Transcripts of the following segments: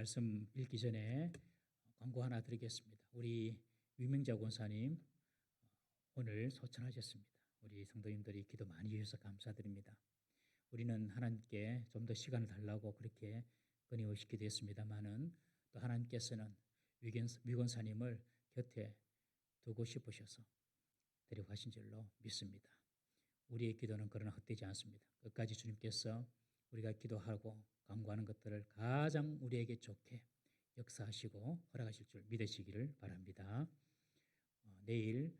말씀 읽기 전에 광고 하나 드리겠습니다. 우리 유명자 권사님 오늘 소천하셨습니다. 우리 성도님들이 기도 많이 주셔서 감사드립니다. 우리는 하나님께 좀 더 시간을 달라고 그렇게 끊임없이 기도했습니다만은 또 하나님께서는 위권사님을 곁에 두고 싶으셔서 데려가신 줄로 믿습니다. 우리의 기도는 그러나 헛되지 않습니다. 끝까지 주님께서 우리가 기도하고 간구하는 것들을 가장 우리에게 좋게 역사하시고 허락하실 줄 믿으시기를 바랍니다. 내일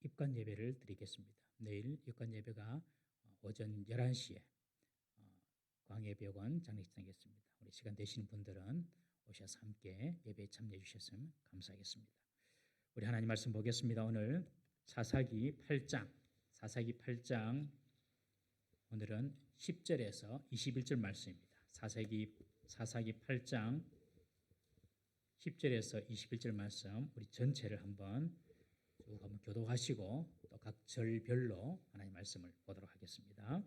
입관 예배를 드리겠습니다. 내일 입관 예배가 오전 11시에 광해병원 장례식장이겠습니다. 우리 시간 되시는 분들은 오셔서 함께 예배에 참여해 주셨으면 감사하겠습니다. 우리 하나님 말씀 보겠습니다. 오늘 사사기 8장 오늘은 10절에서 21절 말씀입니다. 사사기 8장 10절에서 21절 말씀 우리 전체를 한번 교독하시고 또 각 절별로 하나님의 말씀을 보도록 하겠습니다.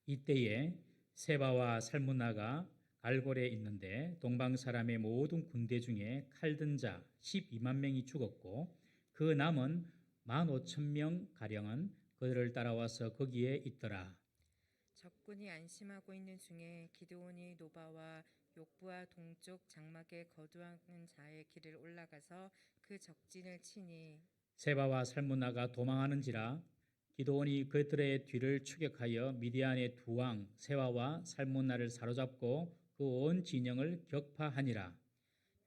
이때에 세바와 살문나가 갈골에 있는데 동방 사람의 모든 군대 중에 칼 든 자 12만 명이 죽었고 그 남은 15,000명 가량은 그들을 따라와서 거기에 있더라. 적군이 안심하고 있는 중에 기드온이 노바와 욕부와 동쪽 장막에 거주하는 자의 길을 올라가서 그 적진을 치니 세바와 살문나가 도망하는지라 기드온이 그들의 뒤를 추격하여 미디안의 두 왕 세바와 살문나를 사로잡고 그 온 진영을 격파하니라.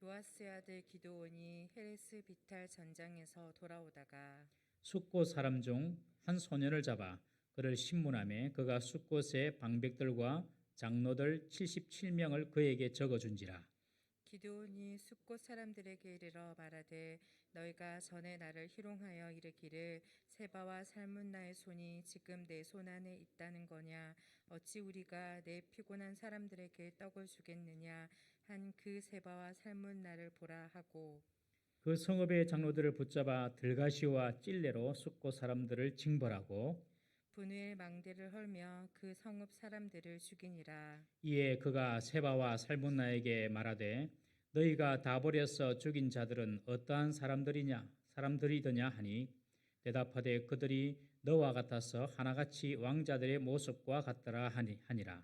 요아스의 아들 기드온이 헤레스 비탈 전장에서 돌아오다가 숫곳 사람 중 한 소년을 잡아 그를 신문하매 그가 숫곳의 방백들과 장로들 77명을 그에게 적어준지라. 기드온이 숫곳 사람들에게 이르러 말하되 너희가 전에 나를 희롱하여 이르기를 세바와 살문나의 손이 지금 내 손 안에 있다는 거냐 어찌 우리가 내 피곤한 사람들에게 떡을 주겠느냐 한 그 세바와 살문나를 보라 하고 그 성읍의 장로들을 붙잡아 들가시와 찔레로 숫곳 사람들을 징벌하고 분우엘 망대를 헐며 그 성읍 사람들을 죽이니라. 이에 그가 세바와 살문나에게 말하되 너희가 다 버려서 죽인 자들은 어떠한 사람들이더냐 하니 대답하되 그들이 너와 같아서 하나같이 왕자들의 모습과 같더라 하니라.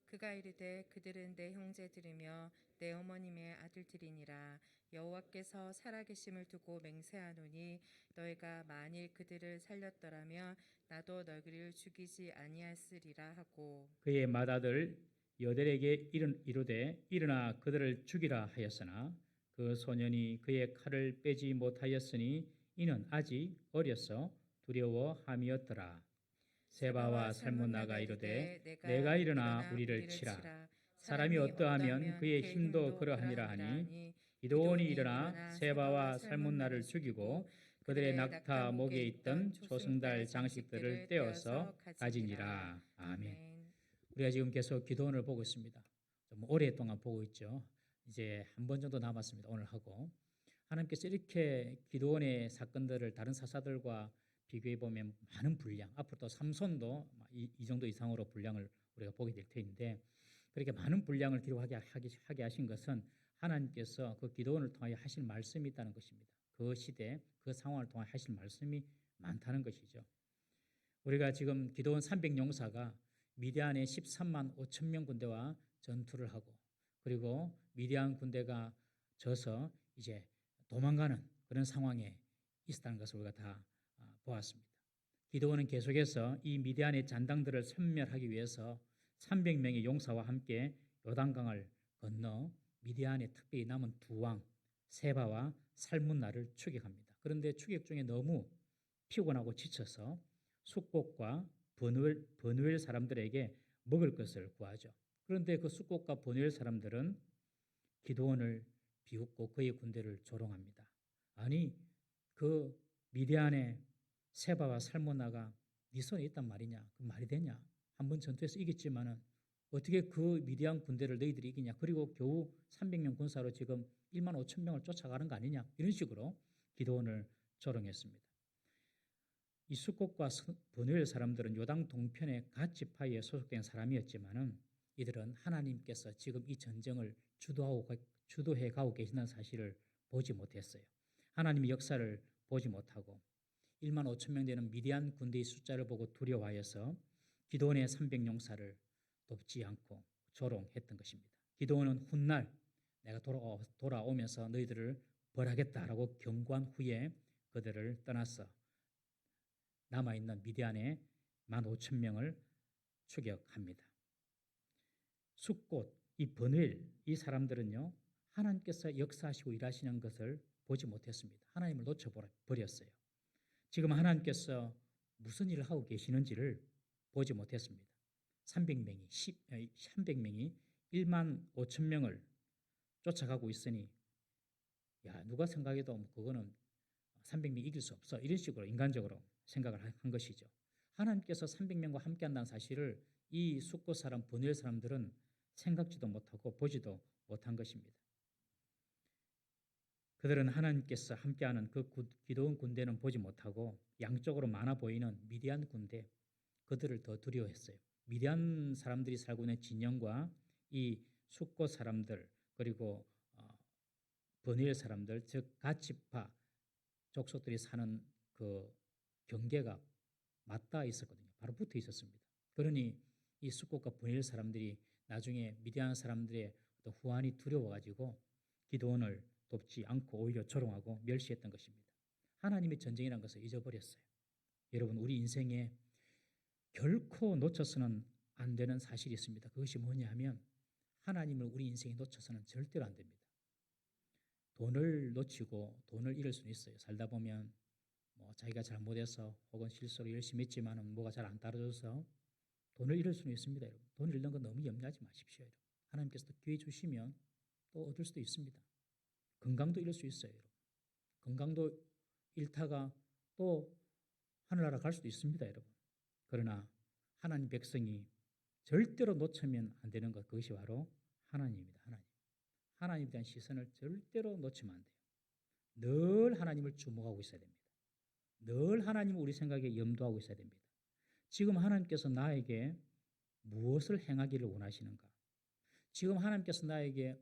그가 이르되 그들은 내 형제들이며 내 어머님의 아들들이니라. 여호와께서 살아계심을 두고 맹세하노니 너희가 만일 그들을 살렸더라면 나도 너희를 죽이지 아니하였으리라 하고 그의 맏아들 여델에게 이르되 일어나 그들을 죽이라 하였으나 그 소년이 그의 칼을 빼지 못하였으니 이는 아직 어려서 두려워함이었더라. 세바와 살문나가 이르되 내가 일어나 우리를 치라. 사람이 어떠하면 그의 힘도 그러하니라 하니 기드온이 일어나 세바와 살문나를 죽이고 그들의 낙타 목에 있던 조승달 장식들을 떼어서 가지니라. 아멘. 우리가 지금 계속 기드온을 보고 있습니다. 좀 오랫동안 보고 있죠. 이제 한 번 정도 남았습니다. 오늘 하고 하나님께서 이렇게 기드온의 사건들을 다른 사사들과 비교해 보면 많은 분량, 앞으로 또 삼손도 이 정도 이상으로 분량을 우리가 보게 될 텐데 그렇게 많은 분량을 기록하게 하신 것은 하나님께서 그 기드온을 통하여 하신 말씀이 있다는 것입니다. 그 시대, 그 상황을 통하여 하신 말씀이 많다는 것이죠. 우리가 지금 기드온 300용사가 미디안의 13만 5천 명 군대와 전투를 하고 그리고 미디안 군대가 져서 이제 도망가는 그런 상황에 있었다는 것을 우리가 다 보았습니다. 기드온은 계속해서 이 미디안의 잔당들을 섬멸하기 위해서 300명의 용사와 함께 요단강을 건너 미디안의 특별히 남은 두 왕 세바와 살문나를 추격합니다. 그런데 추격 중에 너무 피곤하고 지쳐서 숫곳과 버누엘 사람들에게 먹을 것을 구하죠. 그런데 그 숫곳과 버누엘 사람들은 기드온을 비웃고 그의 군대를 조롱합니다. 아니 그 미디안의 세바와 살문나가 네 손에 있단 말이냐? 그 말이 되냐? 한번 전투에서 이겼지만은 어떻게 그 미디안 군대를 너희들이 이기냐? 그리고 겨우 300명 군사로 지금 1만 5천 명을 쫓아가는 거 아니냐? 이런 식으로 기드온을 조롱했습니다. 이 숫곳과 버누엘 사람들은 요당 동편의 갓 지파에 소속된 사람이었지만은 이들은 하나님께서 지금 이 전쟁을 주도해 가고 계신다는 사실을 보지 못했어요. 하나님의 역사를 보지 못하고 1만 5천 명 되는 미디안 군대의 숫자를 보고 두려워하여서 기드온의 300용사를 돕지 않고 조롱했던 것입니다. 기드온은 훗날 내가 돌아오면서 너희들을 벌하겠다라고 경고한 후에 그들을 떠나서 남아있는 미디안의 1만 5천 명을 추격합니다. 숫곳, 이 버늘, 이 사람들은요, 하나님께서 역사하시고 일하시는 것을 보지 못했습니다. 하나님을 놓쳐버렸어요. 지금 하나님께서 무슨 일을 하고 계시는지를 보지 못했습니다. 300명이 1만 5천 명을 쫓아가고 있으니 야, 누가 생각해도 그거는 300명 이길 수 없어. 이런 식으로 인간적으로 생각을 한 것이죠. 하나님께서 300명과 함께한다는 사실을 이 숫곳 사람, 버늘 사람들은 생각지도 못하고 보지도 못한 것입니다. 그들은 하나님께서 함께하는 그 기드온 군대는 보지 못하고 양쪽으로 많아 보이는 미디안 군대, 그들을 더 두려워했어요. 미디안 사람들이 살고 있는 진영과 이 숫곳 사람들, 그리고 버닐 사람들, 즉 갓지파 족속들이 사는 그 경계가 맞닿아 있었거든요. 바로 붙어 있었습니다. 그러니 이 숫곳과 버닐 사람들이 나중에 미디안 사람들의 어떤 후환이 두려워가지고 기드온을 돕지 않고 오히려 조롱하고 멸시했던 것입니다. 하나님의 전쟁이라는 것을 잊어버렸어요. 여러분, 우리 인생에 결코 놓쳐서는 안 되는 사실이 있습니다. 그것이 뭐냐 하면 하나님을 우리 인생에 놓쳐서는 절대로 안 됩니다. 돈을 놓치고 돈을 잃을 수는 있어요. 살다 보면 뭐 자기가 잘못해서 혹은 실수로 열심히 했지만은 뭐가 잘 안 따라줘서 돈을 잃을 수는 있습니다. 여러분. 돈을 잃는 건 너무 염려하지 마십시오. 여러분. 하나님께서 또 기회 주시면 또 얻을 수도 있습니다. 건강도 잃을 수 있어요. 여러분. 건강도 잃다가 또 하늘나라 갈 수도 있습니다. 여러분. 그러나 하나님 백성이 절대로 놓치면 안 되는 것, 그것이 바로 하나님입니다. 하나님에 대한 시선을 절대로 놓치면 안 돼요. 늘 하나님을 주목하고 있어야 됩니다. 늘 하나님을 우리 생각에 염두하고 있어야 됩니다. 지금 하나님께서 나에게 무엇을 행하기를 원하시는가? 지금 하나님께서 나에게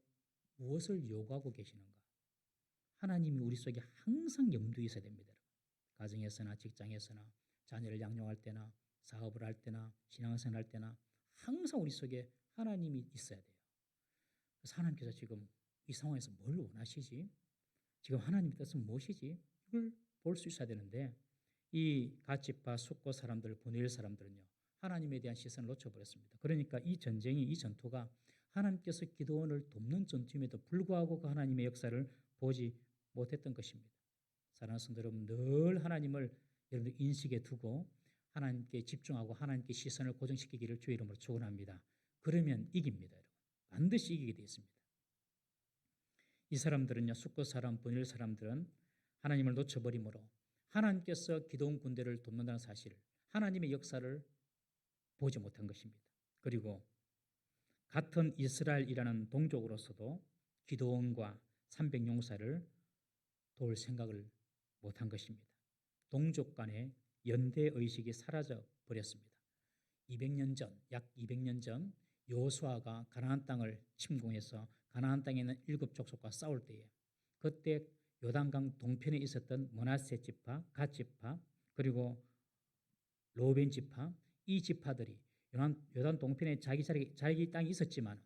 무엇을 요구하고 계시는가? 하나님이 우리 속에 항상 염두에 있어야 됩니다. 가정에서나 직장에서나 자녀를 양육할 때나 사업을 할 때나 신앙생활 할 때나 항상 우리 속에 하나님이 있어야 돼요. 그래서 하나님께서 지금 이 상황에서 뭘 원하시지? 지금 하나님의 뜻은 무엇이지? 이걸 볼 수 있어야 되는데 이 갓지파 숫곳 사람들, 보낼 사람들은요, 하나님에 대한 시선을 놓쳐버렸습니다. 그러니까 이 전쟁이, 이 전투가 하나님께서 기드온을 돕는 전투임에도 불구하고 그 하나님의 역사를 보지 못했던 것입니다. 사랑하는 성도 여러분, 늘 하나님을 여러분들 인식에 두고 하나님께 집중하고 하나님께 시선을 고정시키기를 주의 이름으로 축원합니다. 그러면 이깁니다. 여러분. 반드시 이기게 되어 있습니다. 이 사람들은요, 숫곳 사람, 버닐 사람들은 하나님을 놓쳐버리므로 하나님께서 기드온 군대를 돕는다는 사실, 하나님의 역사를 보지 못한 것입니다. 그리고 같은 이스라엘이라는 동족으로서도 기드온과 300용사를 도울 생각을 못한 것입니다. 동족 간의 연대 의식이 사라져 버렸습니다. 200년 전, 약 200년 전 여호수아가 가나안 땅을 침공해서 가나안 땅에 있는 7족속과 싸울 때에 그때 요단강 동편에 있었던 므낫세 지파, 갓 지파, 그리고 로벤 지파, 이 지파들이 요단 동편에 자기 땅이 있었지만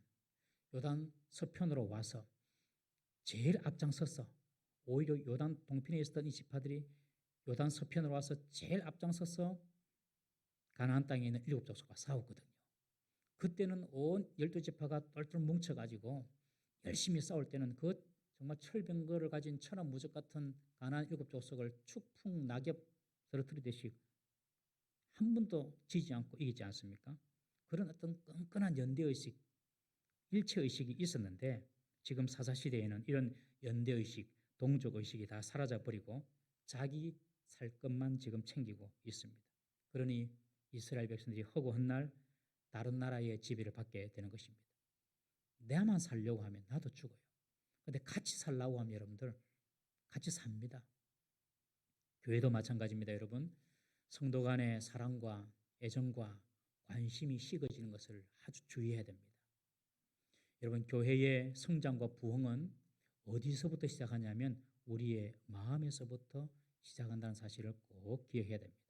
요단 서편으로 와서 제일 앞장서서, 오히려 요단 동편에 있었던 이 지파들이 요단 서편으로 와서 제일 앞장서서 가나안 땅에 있는 7족속과 싸웠거든요. 그때는 온 12지파가 똘똘 뭉쳐가지고 열심히 싸울 때는 그 정말 철병거를 가진 천하무적 같은 가나안 7족속을 축풍 낙엽 쓰러뜨리듯이 한 번도 지지 않고 이기지 않습니까? 그런 어떤 끈끈한 연대의식, 일체의식이 있었는데 지금 사사시대에는 이런 연대의식, 동족의식이 다 사라져버리고 자기 살 것만 지금 챙기고 있습니다. 그러니 이스라엘 백성들이 허구한 날 다른 나라의 지배를 받게 되는 것입니다. 내만 살려고 하면 나도 죽어요. 그런데 같이 살라고 하면 여러분들 같이 삽니다. 교회도 마찬가지입니다. 여러분, 성도 간의 사랑과 애정과 관심이 식어지는 것을 아주 주의해야 됩니다. 여러분, 교회의 성장과 부흥은 어디서부터 시작하냐면 우리의 마음에서부터 시작한다는 사실을 꼭 기억해야 됩니다.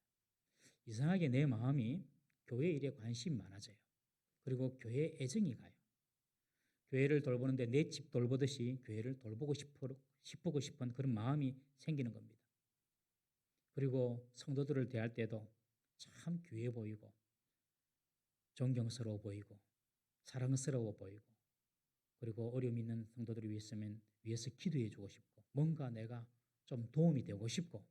이상하게 내 마음이 교회 일에 관심이 많아져요. 그리고 교회에 애정이 가요. 교회를 돌보는데 내 집 돌보듯이 교회를 돌보고 싶고 싶은 그런 마음이 생기는 겁니다. 그리고 성도들을 대할 때도 참 귀해 보이고 존경스러워 보이고 사랑스러워 보이고, 그리고 어려움 있는 성도들을 위해서 기도해 주고 싶고, 뭔가 내가 좀 도움이 되고 싶고,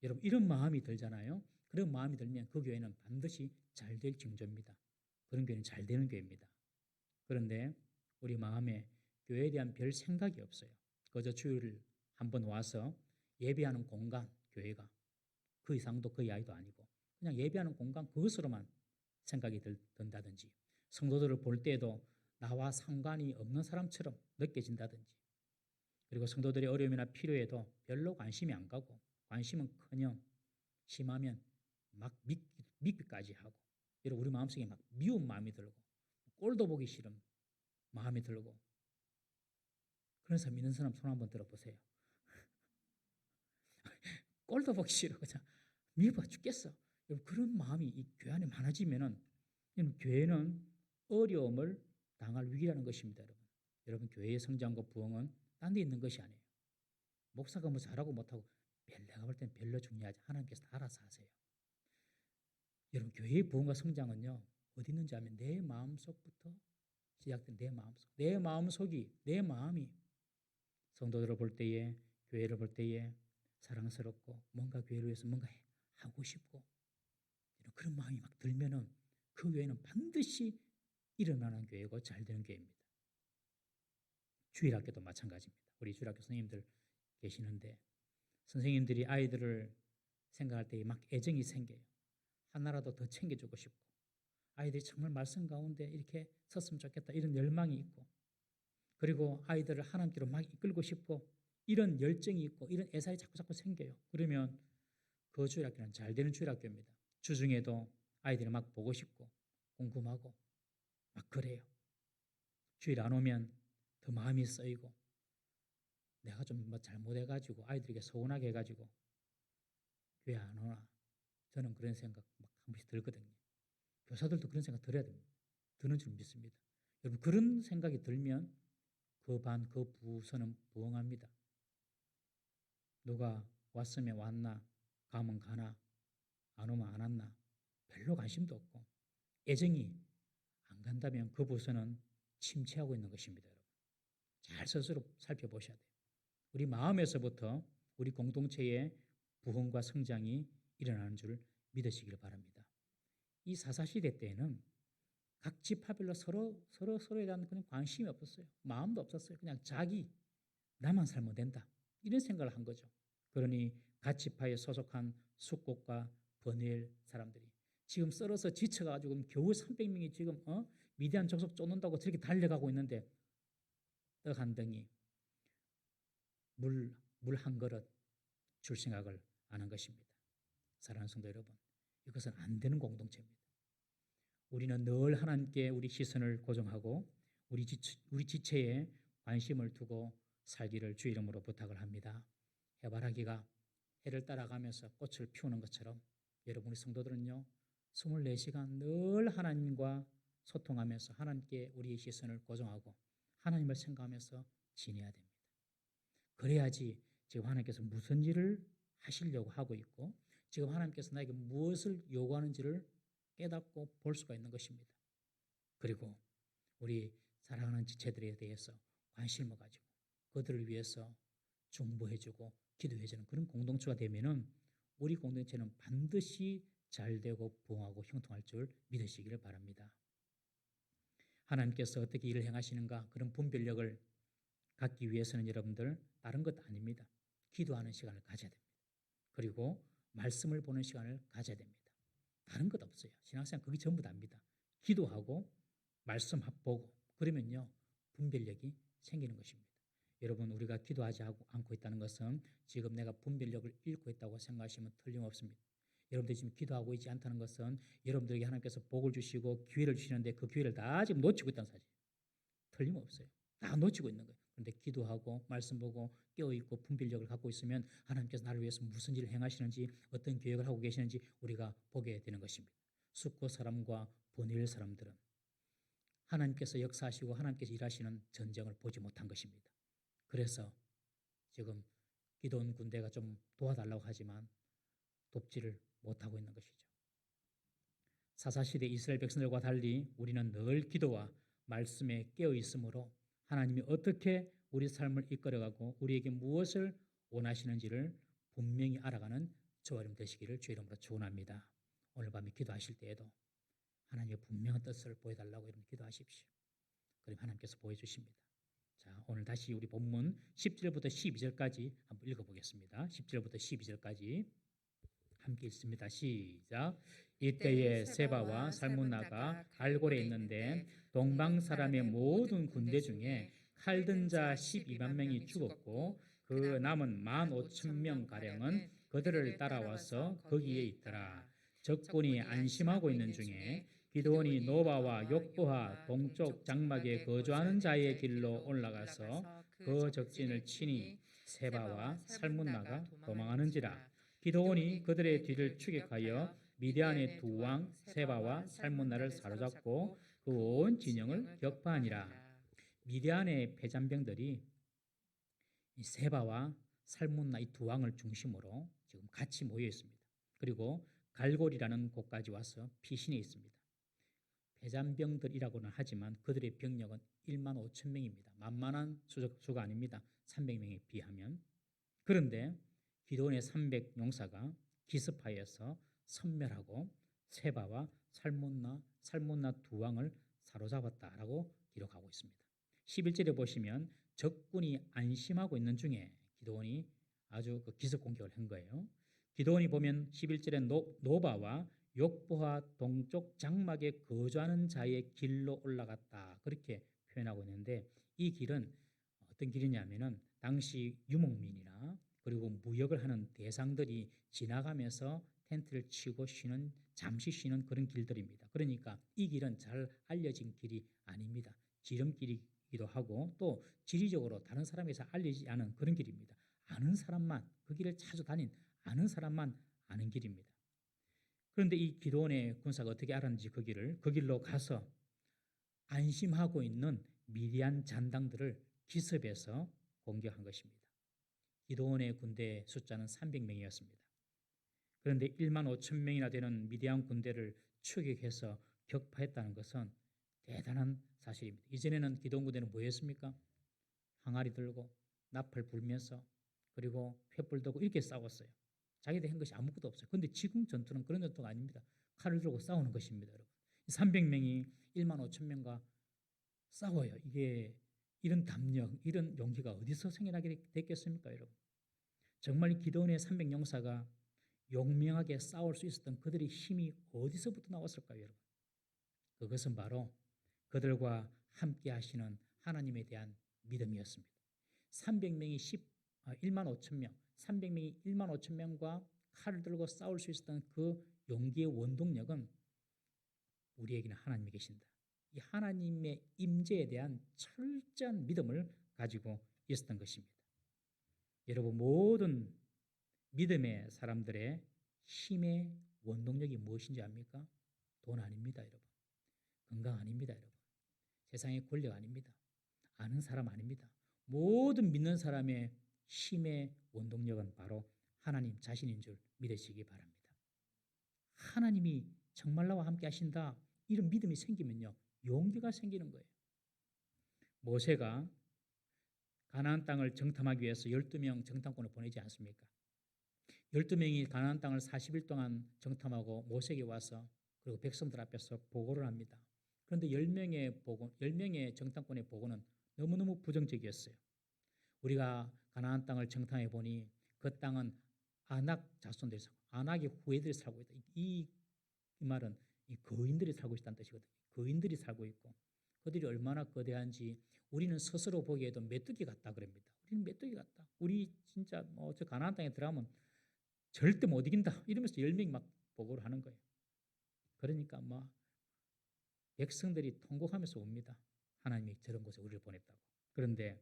여러분 이런 마음이 들잖아요. 그런 마음이 들면 그 교회는 반드시 잘 될 징조입니다. 그런 교회는 잘 되는 교회입니다. 그런데 우리 마음에 교회에 대한 별 생각이 없어요. 그저 주일 한번 와서 예배하는 공간, 교회가 그 이상도 그 이하도 아니고 그냥 예배하는 공간 그것으로만 생각이 든다든지, 성도들을 볼 때도 나와 상관이 없는 사람처럼 느껴진다든지, 그리고 성도들의 어려움이나 필요에도 별로 관심이 안 가고, 관심은커녕 심하면 막 믿기까지 하고, 여러분 우리 마음속에 막 미운 마음이 들고 꼴도 보기 싫은 마음이 들고, 그런 사람 믿는 사람 손 한번 들어보세요. 꼴도 보기 싫어, 그냥 미워 죽겠어. 여러분 그런 마음이 이 교회 안에 많아지면은 교회는 어려움을 당할 위기라는 것입니다. 여러분 교회의 성장과 부흥은 딴 데 있는 것이 아니에요. 목사가 뭐 잘하고 못하고 내가 볼 때는 별로 중요하지, 하나님께서 알아서 하세요. 여러분 교회의 부흥과 성장은요 어디 있는지 아면 내 마음속부터 시작된, 내 마음속이, 내 마음이 성도들을 볼 때에, 교회를 볼 때에 사랑스럽고 뭔가 교회를 위해서 뭔가 하고 싶고 그런 마음이 막 들면은 그 교회는 반드시 일어나는 교회고 잘 되는 교회입니다. 주일학교도 마찬가지입니다. 우리 주일학교 선생님들 계시는데 선생님들이 아이들을 생각할 때 막 애정이 생겨요. 하나라도 더 챙겨주고 싶고, 아이들이 정말 말씀 가운데 이렇게 섰으면 좋겠다 이런 열망이 있고, 그리고 아이들을 하나님께로 막 이끌고 싶고 이런 열정이 있고 이런 애살이 자꾸 생겨요. 그러면 그 주일학교는 잘 되는 주일학교입니다. 주중에도 아이들이 막 보고 싶고 궁금하고 막 그래요. 주일 안 오면 더 마음이 쓰이고, 내가 좀 뭐 잘못해가지고 아이들에게 서운하게 해가지고 교회 안 오나, 저는 그런 생각 막 한 번씩 들거든요. 교사들도 그런 생각 들어야 됩니다. 드는 줄 믿습니다. 여러분 그런 생각이 들면 그 반, 그 부서는 부흥합니다. 누가 왔으면 왔나, 가면 가나, 안 오면 안 왔나 별로 관심도 없고 애정이 안 간다면 그 부서는 침체하고 있는 것입니다. 여러분 잘 스스로 살펴보셔야 돼요. 우리 마음에서부터 우리 공동체의 부흥과 성장이 일어나는 줄 믿으시길 바랍니다. 이 사사시대 때에는 각 지파별로 서로에 대한 그런 관심이 없었어요. 마음도 없었어요. 그냥 나만 살면 된다 이런 생각을 한 거죠. 그러니 각 지파에 소속한 숙곡과 버누엘 사람들이 지금 썰어서 지쳐가지고 겨우 300명이 지금 미디안 족속 쫓는다고 저렇게 달려가고 있는데 떡 한 덩이, 물 한 그릇 줄 생각을 안 한 것입니다. 사랑하는 성도 여러분, 이것은 안 되는 공동체입니다. 우리는 늘 하나님께 우리 시선을 고정하고 우리 지체에 관심을 두고 살기를 주 이름으로 부탁을 합니다. 해바라기가 해를 따라가면서 꽃을 피우는 것처럼 여러분의 성도들은요 24시간 늘 하나님과 소통하면서 하나님께 우리의 시선을 고정하고 하나님을 생각하면서 지내야 됩니다. 그래야지 지금 하나님께서 무슨 일을 하시려고 하고 있고 지금 하나님께서 나에게 무엇을 요구하는지를 깨닫고 볼 수가 있는 것입니다. 그리고 우리 사랑하는 지체들에 대해서 관심을 가지고 그들을 위해서 중보해주고 기도해주는 그런 공동체가 되면은 우리 공동체는 반드시 잘되고 부흥하고 형통할 줄 믿으시기를 바랍니다. 하나님께서 어떻게 일을 행하시는가 그런 분별력을 갖기 위해서는 여러분들 다른 것 아닙니다. 기도하는 시간을 가져야 됩니다. 그리고 말씀을 보는 시간을 가져야 됩니다. 다른 것 없어요. 신앙생활 그게 전부 다입니다. 기도하고 말씀 보고 그러면요 분별력이 생기는 것입니다. 여러분 우리가 기도하지 않고 있다는 것은 지금 내가 분별력을 잃고 있다고 생각하시면 틀림없습니다. 여러분들이 지금 기도하고 있지 않다는 것은 여러분들에게 하나님께서 복을 주시고 기회를 주시는데 그 기회를 다 지금 놓치고 있다는 사실. 틀림없어요. 다 놓치고 있는 거예요. 그런데 기도하고 말씀 보고 깨어있고 분별력을 갖고 있으면 하나님께서 나를 위해서 무슨 일을 행하시는지 어떤 계획을 하고 계시는지 우리가 보게 되는 것입니다. 숫곳 사람과 브누엘 사람들은 하나님께서 역사하시고 하나님께서 일하시는 전쟁을 보지 못한 것입니다. 그래서 지금 기도원 군대가 좀 도와달라고 하지만 돕지를 못하고 있는 것이죠. 사사시대 이스라엘 백성들과 달리 우리는 늘 기도와 말씀에 깨어 있으므로 하나님이 어떻게 우리 삶을 이끌어가고 우리에게 무엇을 원하시는지를 분명히 알아가는 저와 여러분 되시기를 주의 이름으로 축원합니다. 오늘 밤에 기도하실 때에도 하나님의 분명한 뜻을 보여달라고 여러분 기도하십시오. 그럼 하나님께서 보여주십니다. 자, 오늘 다시 우리 본문 10절부터 12절까지 한번 읽어보겠습니다. 10절부터 12절까지 함께 읽습니다. 시작. 이때에 세바와 살문나가 갈골에 있는데 동방 사람의 모든 군대 중에 칼든 자 12만 명이 죽었고 그 남은 15,000명 가량은 그들을 따라와서 거기에 있더라. 적군이 안심하고 있는 중에 기드온이 노바와 욕보하 동쪽 장막에 거주하는 자의 길로 올라가서 그 적진을 치니 세바와 살문나가 도망하는지라. 기드온이 그들의 뒤를 추격하여 미디안의 두 왕 세바와 살문나를 사로잡고 그 온 진영을 격파하니라. 미디안의 패잔병들이 이 세바와 살문나 이 두 왕을 중심으로 지금 같이 모여 있습니다. 그리고 갈골이라는 곳까지 와서 피신해 있습니다. 패잔병들이라고는 하지만 그들의 병력은 1만 5천 명입니다. 만만한 수가 아닙니다. 300명에 비하면. 그런데 기드온의 300 용사가 기습하여서 섬멸하고 세바와 살문나 두 왕을 사로잡았다라고 기록하고 있습니다. 11절에 보시면 적군이 안심하고 있는 중에 기드온이 아주 그 기습 공격을 한 거예요. 기드온이 보면 11절에 노바와 욕보하 동쪽 장막에 거주하는 자의 길로 올라갔다 그렇게 표현하고 있는데 이 길은 어떤 길이냐면은 당시 유목민이나 그리고 무역을 하는 대상들이 지나가면서 텐트를 치고 잠시 쉬는 그런 길들입니다. 그러니까 이 길은 잘 알려진 길이 아닙니다. 지름길이기도 하고 또 지리적으로 다른 사람에서 알려지지 않은 그런 길입니다. 아는 사람만 그 길을 자주 다닌 아는 사람만 아는 길입니다. 그런데 이 기드온의 군사가 어떻게 알았는지 그 길로 가서 안심하고 있는 미디안 잔당들을 기습해서 공격한 것입니다. 기드온의 군대 숫자는 300명이었습니다. 그런데 1만 5천 명이나 되는 미디안 군대를 추격해서 격파했다는 것은 대단한 사실입니다. 이전에는 기드온 군대는 뭐였습니까? 항아리 들고 나팔 불면서 그리고 횃불 들고 이렇게 싸웠어요. 자기들 한 것이 아무것도 없어요. 그런데 지금 전투는 그런 전투가 아닙니다. 칼을 들고 싸우는 것입니다, 여러분. 300명이 1만 5천 명과 싸워요. 이게 이런 담력, 이런 용기가 어디서 생겨나게 됐겠습니까, 여러분? 정말 기드온의 300 용사가 용맹하게 싸울 수 있었던 그들의 힘이 어디서부터 나왔을까요, 여러분? 그것은 바로 그들과 함께 하시는 하나님에 대한 믿음이었습니다. 300명이 1만 5천 명, 300명이 1만 5천 명과 칼을 들고 싸울 수 있었던 그 용기의 원동력은 우리에게는 하나님이 계신다. 이 하나님의 임재에 대한 철저한 믿음을 가지고 있었던 것입니다. 여러분, 모든 믿음의 사람들의 힘의 원동력이 무엇인지 압니까? 돈 아닙니다, 여러분. 건강 아닙니다, 여러분. 세상의 권력 아닙니다. 아는 사람 아닙니다. 모든 믿는 사람의 힘의 원동력은 바로 하나님 자신인 줄 믿으시기 바랍니다. 하나님이 정말 나와 함께 하신다. 이런 믿음이 생기면요, 용기가 생기는 거예요. 모세가 가나안 땅을 정탐하기 위해서 12명 정탐꾼을 보내지 않습니까? 12명이 가나안 땅을 40일 동안 정탐하고 모세에게 와서 그리고 백성들 앞에서 보고를 합니다. 그런데 10명의 정탐꾼의 보고는 너무너무 부정적이었어요. 우리가 가나안 땅을 정탐해 보니 그 땅은 아낙 자손들이 살고 아낙의 후예들이 살고 있다. 이 말은 이 거인들이 살고 있다는 뜻이거든요. 거인들이 살고 있고 그들이 얼마나 거대한지 우리는 스스로 보기에도 메뚜기 같다 그럽니다. 우리는 메뚜기 같다. 우리 진짜 저 가나안 땅에 들어가면 절대 못 이긴다. 이러면서 10명이 막 보고를 하는 거예요. 그러니까 백성들이 통곡하면서 옵니다. 하나님이 저런 곳에 우리를 보냈다고. 그런데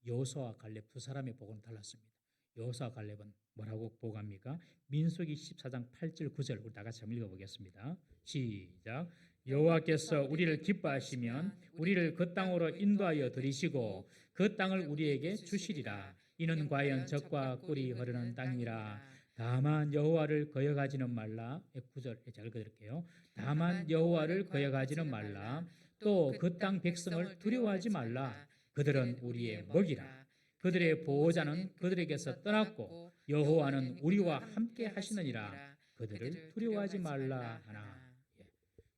여호수아와 갈렙 두 사람의 보고는 달랐습니다. 여호수아와 갈렙은 뭐라고 보고합니까? 민수기 14장 8절 9절 우리 다 같이 한번 읽어보겠습니다. 시작. 여호와께서 우리를 기뻐하시면 우리를 그 땅으로 인도하여 들이시고 그 땅을 우리에게 주시리라. 이는 과연 젖과 꿀이 흐르는 땅이라. 다만 여호와를 거역하지는 말라. 9절 잘 읽어드릴게요. 다만 여호와를 거역하지는 말라. 또 그 땅 백성을 두려워하지 말라. 그들은 우리의 먹이라. 그들의 보호자는 그들에게서 떠났고 여호와는 우리와 함께 하시느니라. 그들을 두려워하지 말라 하나.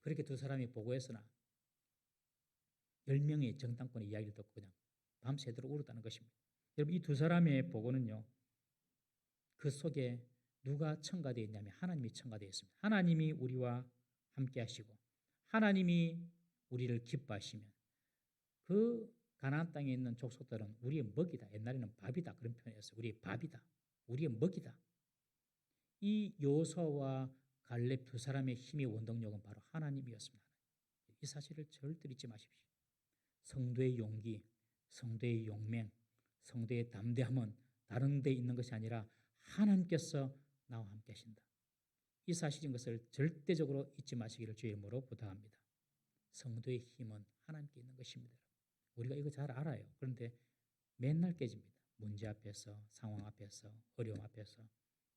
그렇게 두 사람이 보고했으나 10명의 정탐꾼의 이야기를 듣고 그냥 밤새도록 울었다는 것입니다. 여러분 이 두 사람의 보고는요. 그 속에 누가 첨가되어 있냐면 하나님이 첨가되어 있습니다. 하나님이 우리와 함께 하시고 하나님이 우리를 기뻐하시면 그 가나안 땅에 있는 족속들은 우리의 먹이다. 옛날에는 밥이다. 그런 표현이었어요. 우리의 밥이다. 우리의 먹이다. 이 여호수아와 갈렙 두 사람의 힘의 원동력은 바로 하나님이었습니다. 이 사실을 절대 잊지 마십시오. 성도의 용기, 성도의 용맹, 성도의 담대함은 다른 데 있는 것이 아니라 하나님께서 나와 함께 하신다. 이 사실인 것을 절대적으로 잊지 마시기를 주의 이름으로 부탁합니다. 성도의 힘은 하나님께 있는 것입니다. 우리가 이거 잘 알아요. 그런데 맨날 깨집니다. 문제 앞에서, 상황 앞에서, 어려움 앞에서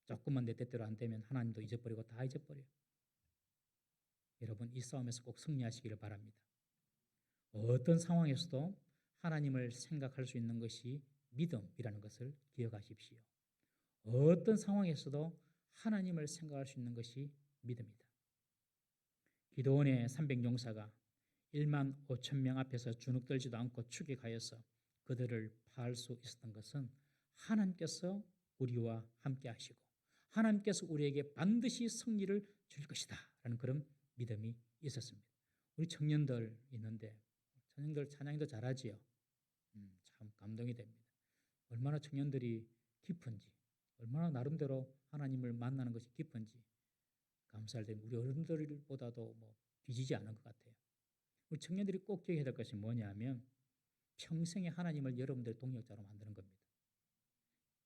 조금만 내 뜻대로 안 되면 하나님도 잊어버리고 다 잊어버려요. 여러분 이 싸움에서 꼭 승리하시기를 바랍니다. 어떤 상황에서도 하나님을 생각할 수 있는 것이 믿음이라는 것을 기억하십시오. 어떤 상황에서도 하나님을 생각할 수 있는 것이 믿음이다. 기드온의 300용사가 1만 5천 명 앞에서 주눅들지도 않고 추격하여서 그들을 파할 수 있었던 것은 하나님께서 우리와 함께 하시고 하나님께서 우리에게 반드시 승리를 줄 것이다 라는 그런 믿음이 있었습니다. 우리 청년들 있는데 청년들 찬양도 잘하지요. 참 감동이 됩니다. 얼마나 청년들이 깊은지 얼마나 나름대로 하나님을 만나는 것이 깊은지 감사할 때 우리 어른들보다도 뒤지지 않은 것 같아요. 우리 청년들이 꼭 기억해야 될 것이 뭐냐면 평생에 하나님을 여러분들의 동역자로 만드는 겁니다.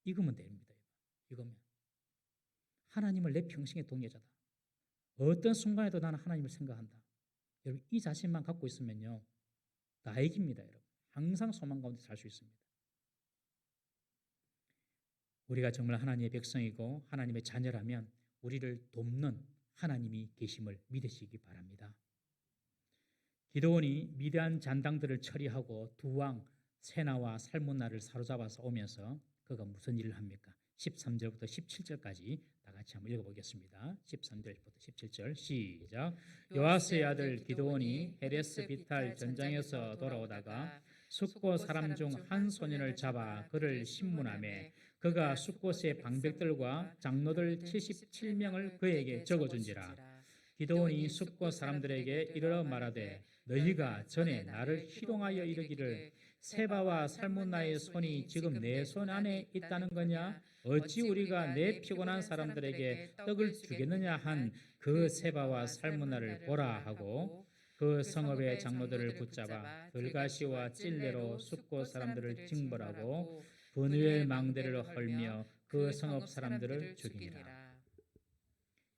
이거면 됩니다. 이거면 하나님을 내 평생의 동역자다. 어떤 순간에도 나는 하나님을 생각한다. 여러분 이 자신만 갖고 있으면요 다 이깁니다. 여러분 항상 소망 가운데 살 수 있습니다. 우리가 정말 하나님의 백성이고 하나님의 자녀라면 우리를 돕는 하나님이 계심을 믿으시기 바랍니다. 기드온이 미디안 잔당들을 처리하고 두 왕 세나와 살문나를 사로잡아서 오면서 그가 무슨 일을 합니까? 13절부터 17절까지 다 같이 한번 읽어보겠습니다. 13절부터 17절 시작. 요아스의 아들 기드온이 헤레스 비탈 전장에서 돌아오다가 숫곳 사람 중 한 소년을 잡아 그를 신문하매 그가 숫곳의 방백들과 장로들 77명을 그에게 적어준지라. 기드온이 숫곳 사람들에게 이르러 말하되 너희가 전에 나를 희롱하여 이르기를 세바와 살문나의 손이 지금 내 손 안에 있다는 거냐? 어찌 우리가 내 피곤한 사람들에게 떡을 주겠느냐 한 그 세바와 살문나를 보라 하고 그 성읍의 장로들을 붙잡아 들가시와 찔레로 숫곳 사람들을 징벌하고 분유엘 망대를 헐며 그 성읍 사람들을 죽이니라.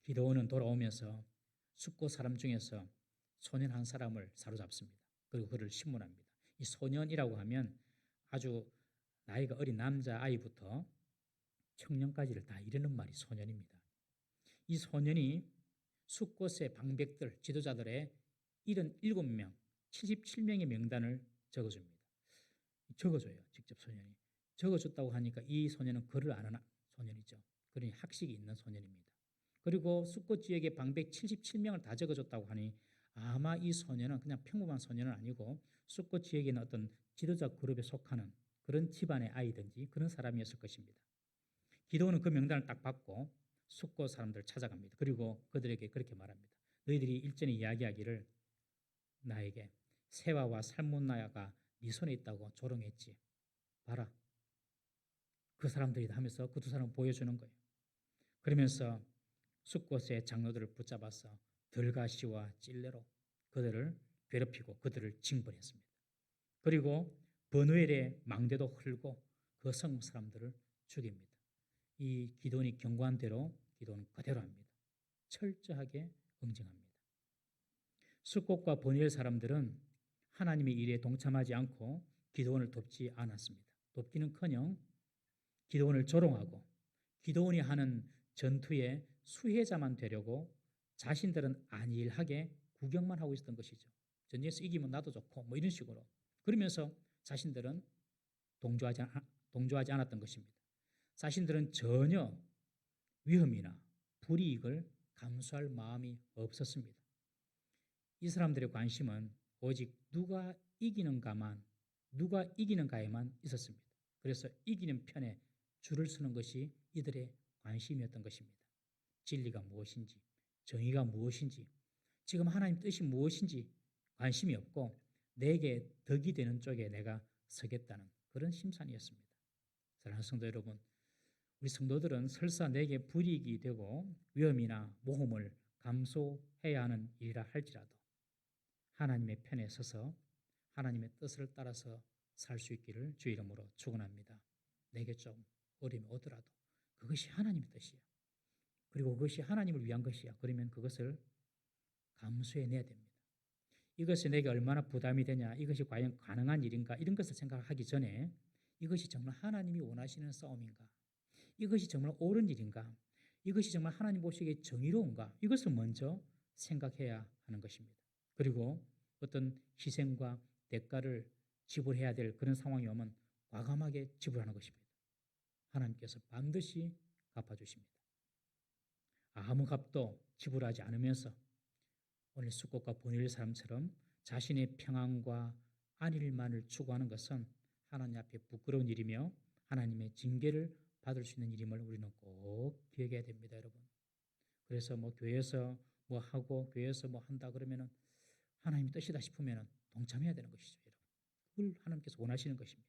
기드온은 돌아오면서 숫곳 사람 중에서 소년 한 사람을 사로잡습니다. 그리고 그를 신문합니다. 이 소년이라고 하면 아주 나이가 어린 남자 아이부터 청년까지를 다 이르는 말이 소년입니다. 이 소년이 숫곳의 방백들, 지도자들의 77명, 77명의 명단을 적어줍니다. 적어줘요. 직접 소년이. 적어줬다고 하니까 이 소년은 글을 아는 소년이죠. 그러니 학식이 있는 소년입니다. 그리고 숫곳 지역의 방백 77명을 다 적어줬다고 하니 아마 이 소년은 그냥 평범한 소년은 아니고 숫곳 지역에 있는 어떤 지도자 그룹에 속하는 그런 집안의 아이든지 그런 사람이었을 것입니다. 기드온은 그 명단을 딱 받고 숫곳 사람들을 찾아갑니다. 그리고 그들에게 그렇게 말합니다. 너희들이 일전에 이야기하기를 나에게 세바와 살문나야가 네 손에 있다고 조롱했지. 봐라. 그 사람들이다 하면서 그 두 사람을 보여주는 거예요. 그러면서 숫곳의 장로들을 붙잡아서 들가시와 찔레로 그들을 괴롭히고 그들을 징벌했습니다. 그리고 버누엘의 망대도 헐고 그 성읍 사람들을 죽입니다. 이 기도원이 경고한 대로 기도는 그대로 합니다. 철저하게 응징합니다. 숫곳과 버누엘 사람들은 하나님의 일에 동참하지 않고 기도원을 돕지 않았습니다. 돕기는커녕 기도원을 조롱하고 기도원이 하는 전투의 수혜자만 되려고 자신들은 안일하게 구경만 하고 있었던 것이죠. 전쟁에서 이기면 나도 좋고 뭐 이런 식으로 그러면서 자신들은 동조하지 않았던 것입니다. 자신들은 전혀 위험이나 불이익을 감수할 마음이 없었습니다. 이 사람들의 관심은 오직 누가 이기는가에만 있었습니다. 그래서 이기는 편에 줄을 서는 것이 이들의 관심이었던 것입니다. 진리가 무엇인지, 정의가 무엇인지, 지금 하나님 뜻이 무엇인지 관심이 없고 내게 덕이 되는 쪽에 내가 서겠다는 그런 심산이었습니다. 사랑하는 성도 여러분, 우리 성도들은 설사 내게 불이익이 되고 위험이나 모험을 감수해야 하는 일이라 할지라도 하나님의 편에 서서 하나님의 뜻을 따라서 살 수 있기를 주의 이름으로 축원합니다. 내게 좀 어려움이 오더라도 그것이 하나님의 뜻이야. 그리고 그것이 하나님을 위한 것이야. 그러면 그것을 감수해내야 됩니다. 이것이 내게 얼마나 부담이 되냐, 이것이 과연 가능한 일인가, 이런 것을 생각하기 전에 이것이 정말 하나님이 원하시는 싸움인가, 이것이 정말 옳은 일인가, 이것이 정말 하나님 보시기에 정의로운가, 이것을 먼저 생각해야 하는 것입니다. 그리고 어떤 희생과 대가를 지불해야 될 그런 상황이 오면 과감하게 지불하는 것입니다. 하나님께서 반드시 갚아주십니다. 아무 값도 지불하지 않으면서 오늘 숫곳과 버누엘 사람처럼 자신의 평안과 안일만을 추구하는 것은 하나님 앞에 부끄러운 일이며 하나님의 징계를 받을 수 있는 일임을 우리는 꼭 기억해야 됩니다, 여러분. 그래서 뭐 교회에서 뭐 하고 교회에서 뭐 한다 그러면은 하나님의 뜻이다 싶으면은 동참해야 되는 것이죠, 여러분. 그걸 하나님께서 원하시는 것입니다.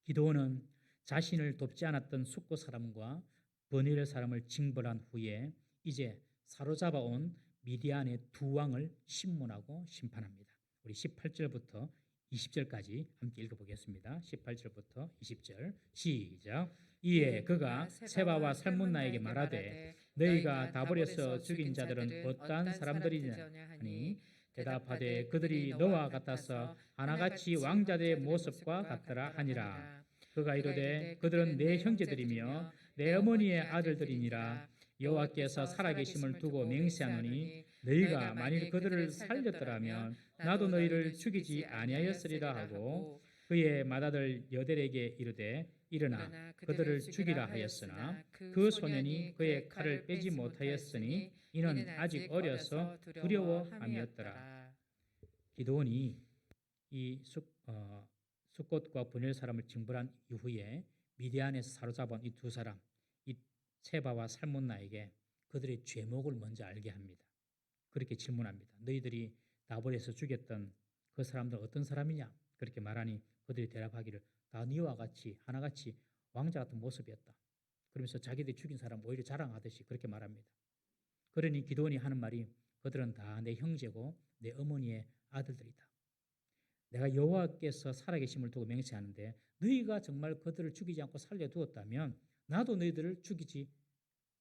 기도원은 자신을 돕지 않았던 숫곳 사람과 버누엘 사람을 징벌한 후에 이제 사로잡아온 미디안의 두 왕을 심문하고 심판합니다. 우리 18절부터 20절까지 함께 읽어보겠습니다. 18절부터 20절 시작. 이에 그가 세바와 살문나에게 말하되 너희가 다 버려서 죽인 자들은 어떠한 사람들이냐 하니 대답하되 그들이 너와 같아서 하나같이 왕자들의 모습과 같더라 하니라. 그가 이르되 그들은 내 형제들이며 내 어머니의 아들들이니라. 여호와께서 살아계심을 두고 맹세하노니 너희가 만일 그들을 살렸더라면 나도 너희를 죽이지 아니하였으리라 하고 그의 맏아들 여델에게 이르되 일어나 그들을 죽이라 하였으나 그 소년이 그의 칼을 빼지 못하였으니 이는 아직 어려서 두려워함이었더라. 기드온이 이 숫곳과 버누엘 사람을 징벌한 이후에 미디안에서 사로잡은 이 두 사람, 이 세바와 살문나에게 그들의 죄목을 먼저 알게 합니다. 그렇게 질문합니다. 너희들이 다볼에서 죽였던 그 사람들 어떤 사람이냐? 그렇게 말하니 그들이 대답하기를 다 너와 같이 하나같이 왕자 같은 모습이었다. 그러면서 자기들이 죽인 사람 오히려 자랑하듯이 그렇게 말합니다. 그러니 기드온이 하는 말이 그들은 다 내 형제고 내 어머니의 아들들이다. 내가 여호와께서 살아계심을 두고 맹세하는데 너희가 정말 그들을 죽이지 않고 살려두었다면 나도 너희들을 죽이지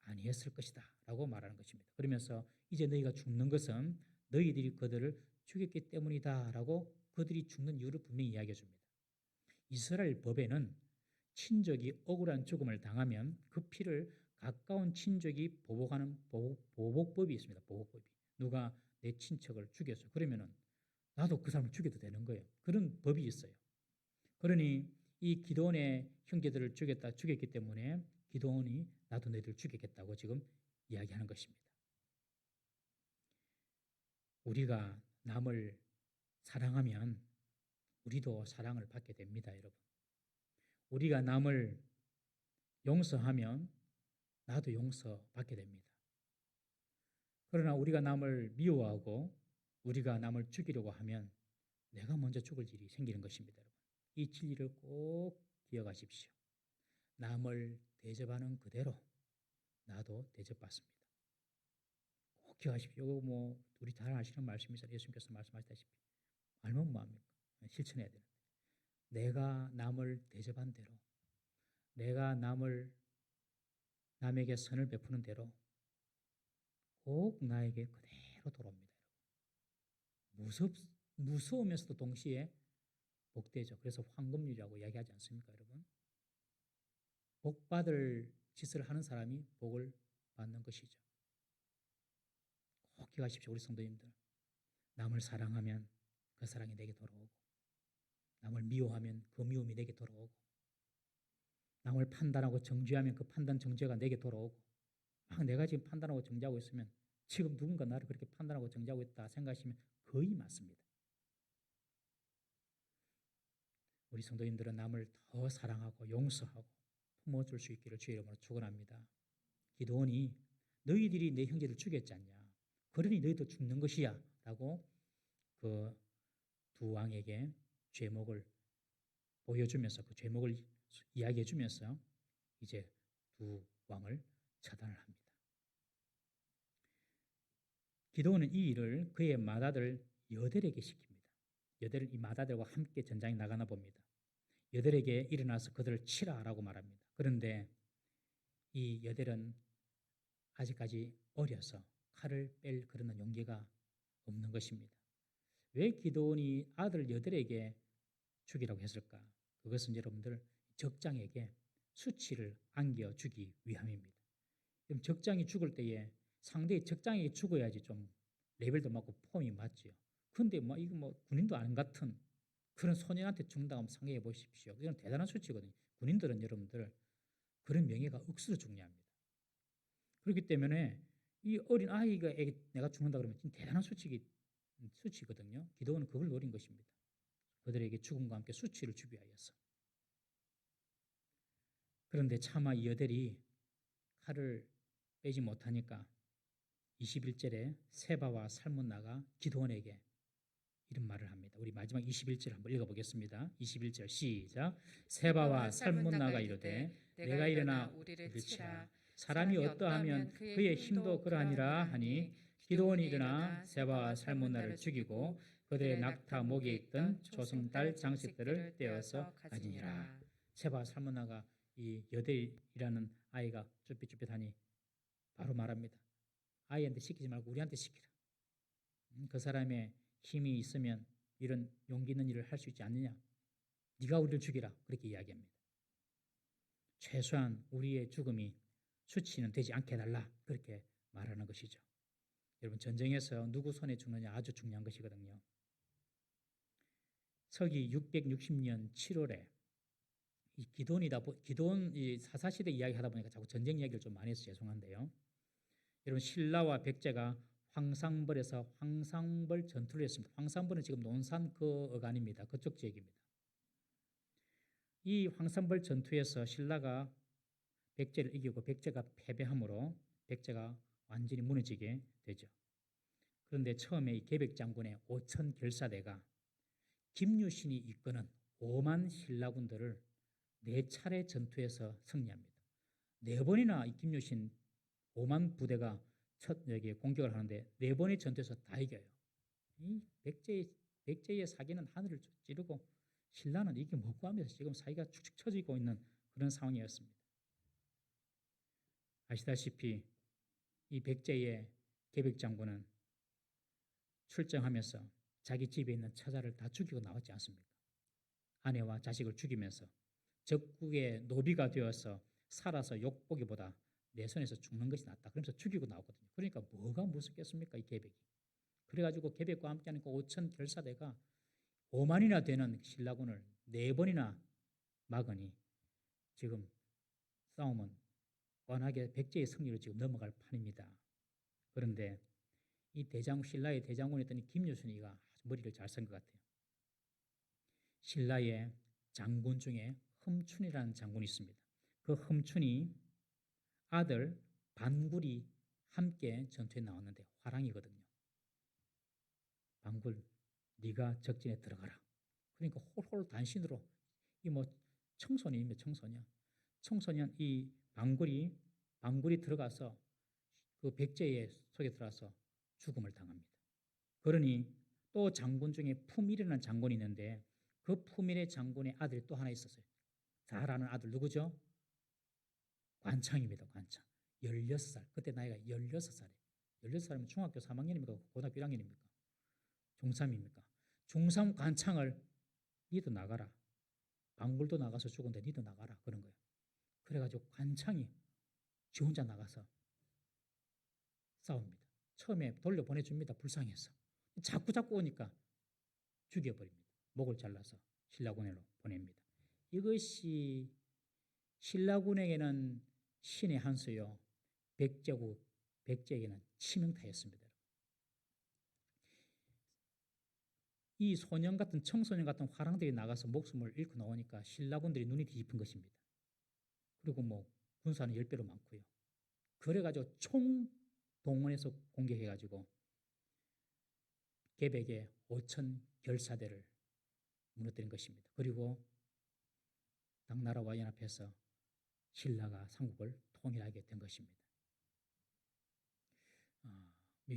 아니했을 것이다 라고 말하는 것입니다. 그러면서 이제 너희가 죽는 것은 너희들이 그들을 죽였기 때문이다 라고 그들이 죽는 이유를 분명히 이야기해 줍니다. 이스라엘 법에는 친족이 억울한 죽음을 당하면 그 피를 가까운 친족이 보복하는 보복법이 있습니다. 보복법이. 누가 내 친척을 죽였어. 그러면은 나도 그 사람을 죽여도 되는 거예요. 그런 법이 있어요. 그러니 이 기드온의 형제들을 죽였기 때문에 기드온이 나도 너희들을 죽이겠다고 지금 이야기하는 것입니다. 우리가 남을 사랑하면 우리도 사랑을 받게 됩니다, 여러분. 우리가 남을 용서하면 나도 용서받게 됩니다. 그러나 우리가 남을 미워하고 우리가 남을 죽이려고 하면 내가 먼저 죽을 일이 생기는 것입니다, 여러분. 이 진리를 꼭 기억하십시오. 남을 대접하는 그대로 나도 대접받습니다. 꼭 기억하십시오. 이거 뭐 우리 다 아시는 말씀이죠. 예수님께서 말씀하셨다시피 알면 뭐합니까? 실천해야 되는데 내가 남을 대접한 대로 내가 남에게 선을 베푸는 대로 꼭 나에게 그대로 돌아옵니다. 무서우면서도 동시에 복되죠. 그래서 황금률이라고 이야기하지 않습니까, 여러분? 복받을 짓을 하는 사람이 복을 받는 것이죠. 꼭 기억하십시오, 우리 성도님들. 남을 사랑하면 그 사랑이 내게 돌아오고, 남을 미워하면 그 미움이 내게 돌아오고, 남을 판단하고 정죄하면 그 판단 정죄가 내게 돌아오고, 내가 지금 판단하고 정죄하고 있으면 지금 누군가 나를 그렇게 판단하고 정죄하고 있다 생각하시면 거의 맞습니다. 우리 성도님들은 남을 더 사랑하고 용서하고 품어줄 수 있기를 주의 이름으로 축원합니다. 기도원이 너희들이 내 형제를 죽였지 않냐, 그러니 너희도 죽는 것이야 라고 그 두 왕에게 죄목을 보여주면서 그 죄목을 이야기해 주면서 이제 두 왕을 처단을 합니다. 기도원은 이 일을 그의 맏아들 여델에게 시킵니다. 여델은 이 맏아들과 함께 전장에 나가나 봅니다. 여델에게 일어나서 그들을 치라라고 말합니다. 그런데 이 여델은 아직까지 어려서 칼을 뺄 그런 용기가 없는 것입니다. 왜 기도원이 아들 여델에게 죽이라고 했을까? 그것은 여러분들 적장에게 수치를 안겨주기 위함입니다. 그럼 적장이 죽을 때에 상대의 적장에게 죽어야지 좀 레벨도 맞고 폼이 맞지요. 근데 이거 군인도 아닌 같은 그런 소년한테 죽는다고 한번 생각해 보십시오. 이건 대단한 수치거든요. 군인들은 여러분들 그런 명예가 억수로 중요합니다. 그렇기 때문에 이 어린 아이가 내가 죽는다 그러면 대단한 수치거든요. 기도원은 그걸 노린 것입니다. 그들에게 죽음과 함께 수치를 주기 위하여서. 그런데 차마 이 여델이 칼을 빼지 못하니까 21절에 세바와 살문나가 기도원에게 이런 말을 합니다. 우리 마지막 21절 한번 읽어보겠습니다. 21절 시작. 세바와 살문나가 이르되 내가 일어나 우리를 치라. 사람이 어떠하면 그의 힘도 그러하니라 하니 기도원이 일어나 세바와 살문나를 죽이고 그들의 낙타 목에 있던 조승달 장식들을 떼어서 가지니라. 세바와 살문나가 이 여델이라는 아이가 쭈삣쭈삣하니 바로 말합니다. 아이한테 시키지 말고 우리한테 시키라. 그 사람의 힘이 있으면 이런 용기 있는 일을 할 수 있지 않느냐. 네가 우리를 죽이라. 그렇게 이야기합니다. 최소한 우리의 죽음이 수치는 되지 않게 해달라. 그렇게 말하는 것이죠. 여러분 전쟁에서 누구 손에 죽느냐 아주 중요한 것이거든요. 서기 660년 7월에 이 기도원 이 사사시대 이야기 하다 보니까 자꾸 전쟁 이야기를 좀 많이 해서 죄송한데요. 여러분 신라와 백제가 황상벌에서 황상벌 전투를 했습니다. 황상벌은 지금 논산 그 어간입니다. 그쪽 지역입니다. 이 황상벌 전투에서 신라가 백제를 이기고 백제가 패배함으로 백제가 완전히 무너지게 되죠. 그런데 처음에 이 계백장군의 5천 결사대가 김유신이 이끄는 5만 신라군들을 4차례 전투에서 승리합니다. 4번이나 이 김유신 5만 부대가 여기 공격을 하는데 4번의 전투에서 다 이겨요. 이 백제의 사기는 하늘을 찌르고 신라는 이게 뭐고 하면서 지금 사기가 축축 처지고 있는 그런 상황이었습니다. 아시다시피 이 백제의 계백장군은 출정하면서 자기 집에 있는 처자를 다 죽이고 나왔지 않습니까? 아내와 자식을 죽이면서 적국의 노비가 되어서 살아서 욕보기보다 내 손에서 죽는 것이 낫다. 그러면서 죽이고 나오거든요. 그러니까 뭐가 무섭겠습니까? 이 계백이. 그래가지고 계백과 함께하는 그 5천 결사대가 5만이나 되는 신라군을 4번이나 막으니 지금 싸움은 뻔하게 백제의 승리로 지금 넘어갈 판입니다. 그런데 이 신라의 대장군이었던 김유순이가 아주 머리를 잘 쓴 것 같아요. 신라의 장군 중에 흠춘이라는 장군이 있습니다. 그 흠춘이 아들 반굴이 함께 전투에 나왔는데 화랑이거든요. 반굴, 네가 적진에 들어가라. 그러니까 홀홀 단신으로 이 청소년이며 청소년 이 반굴이 들어가서 그 백제의 속에 들어가서 죽음을 당합니다. 그러니 또 장군 중에 푸밀이라는 장군이 있는데 그 푸밀의 장군의 아들이 또 하나 있었어요. 잘 아는 아들 누구죠? 관창입니다. 관창. 16살. 그때 나이가 16살이에요. 16살이면 중학교 3학년입니까? 고등학교 1학년입니까? 중3입니까? 중3 관창을 니도 나가라. 방굴도 나가서 죽은데 니도 나가라. 그런 거예요. 그래가지고 관창이 지 혼자 나가서 싸웁니다. 처음에 돌려보내줍니다. 불쌍해서. 자꾸 오니까 죽여버립니다. 목을 잘라서 신라군으로 보냅니다. 이것이 신라군에게는 신의 한 수요. 백제에게는 치명타였습니다. 이 소년 같은 청소년 같은 화랑들이 나가서 목숨을 잃고 나오니까 신라군들이 눈이 뒤집힌 것입니다. 그리고 뭐 군사는 10배로 많고요. 그래가지고 총 동원해서 공격해가지고 개백의 5천 결사대를 무너뜨린 것입니다. 그리고 당나라와 연합해서 신라가 삼국을 통일하게 된 것입니다.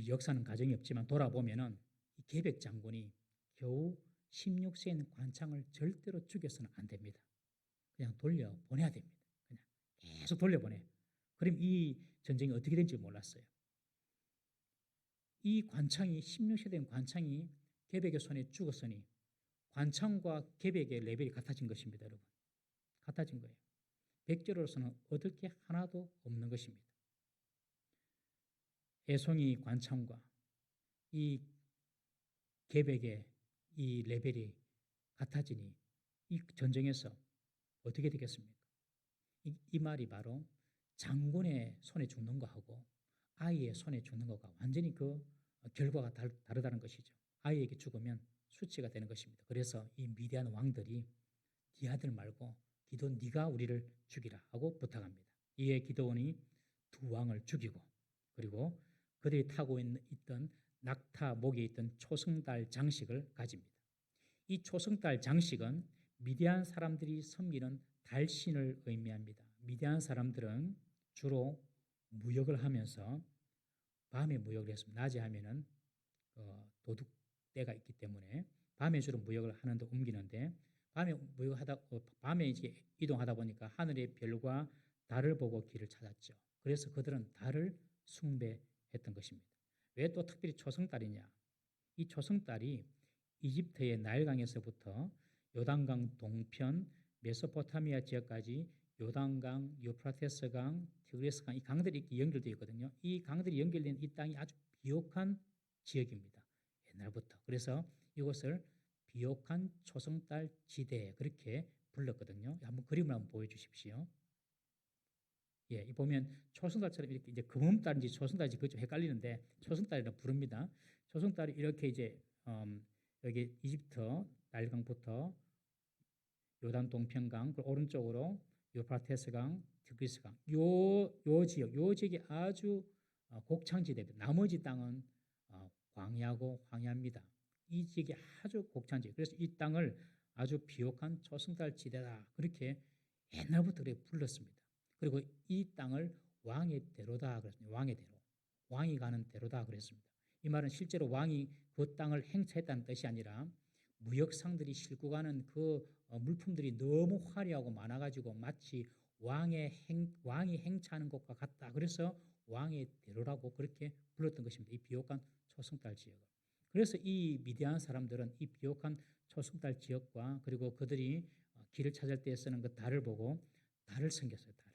역사는 가정이 없지만 돌아보면은 이 개백 장군이 겨우 16세인 관창을 절대로 죽여서는 안 됩니다. 그냥 돌려보내야 됩니다. 그냥 계속 돌려보내. 그럼 이 전쟁이 어떻게 된지 몰랐어요. 이 관창이 16세 된 관창이 개백의 손에 죽었으니 관창과 개백의 레벨이 같아진 것입니다. 여러분. 같아진 거예요. 백제로서는 얻을 게 하나도 없는 것입니다. 애송이 관창과 이 개백의 이 레벨이 같아지니 이 전쟁에서 어떻게 되겠습니까? 이 말이 바로 장군의 손에 죽는 거하고 아이의 손에 죽는 거가 완전히 그 결과가 다르다는 것이죠. 아이에게 죽으면 수치가 되는 것입니다. 그래서 이 미디안 왕들이 네 아들 말고 기도원 네가 우리를 죽이라 하고 부탁합니다. 이에 기도원이 두 왕을 죽이고 그리고 그들이 타고 있던 낙타 목에 있던 초승달 장식을 가집니다. 이 초승달 장식은 미디안 사람들이 섬기는 달신을 의미합니다. 미디안 사람들은 주로 무역을 하면서 밤에 무역을 했습니다. 낮에 하면은 도둑대가 있기 때문에 밤에 주로 무역을 하는데 옮기는데 밤에 이제 이동하다 보니까 하늘의 별과 달을 보고 길을 찾았죠. 그래서 그들은 달을 숭배했던 것입니다. 왜 또 특별히 초승달이냐? 이 초승달이 이집트의 나일강에서부터 요단강 동편 메소포타미아 지역까지 요단강, 유프라테스강, 티그리스강 이 강들이 이렇게 연결되어 있거든요. 이 강들이 연결된 이 땅이 아주 비옥한 지역입니다. 옛날부터. 그래서 이곳을 비옥한 초승달 지대 그렇게 불렀거든요. 한번 그림을 한번 보여주십시오. 예, 이 보면 초승달처럼 이렇게 이제 금음달인지 초승달인지 그게 좀 헷갈리는데 초승달이라고 부릅니다. 초승달이 이렇게 이제 여기 이집트 나일강부터 요단 동편강 그 오른쪽으로 유프라테스강, 티그리스강 요 지역이 아주 곡창지대입니다. 나머지 땅은 광야고 황야입니다. 이 지역이 아주 곡창지. 그래서 이 땅을 아주 비옥한 초승달 지대다 그렇게 옛날부터 그렇게 불렀습니다. 그리고 이 땅을 왕의 대로다 그랬습니다. 왕의 대로. 왕이 가는 대로다 그랬습니다. 이 말은 실제로 왕이 그 땅을 행차했다는 뜻이 아니라 무역상들이 싣고 가는 그 물품들이 너무 화려하고 많아가지고 마치 왕이 행차하는 것과 같다. 그래서 왕의 대로라고 그렇게 불렀던 것입니다. 이 비옥한 초승달 지역을. 그래서 이 미디안 사람들은 이 비옥한 초승달 지역과 그리고 그들이 길을 찾을 때 쓰는 그 달을 보고 달을 섬겼어요. 달을.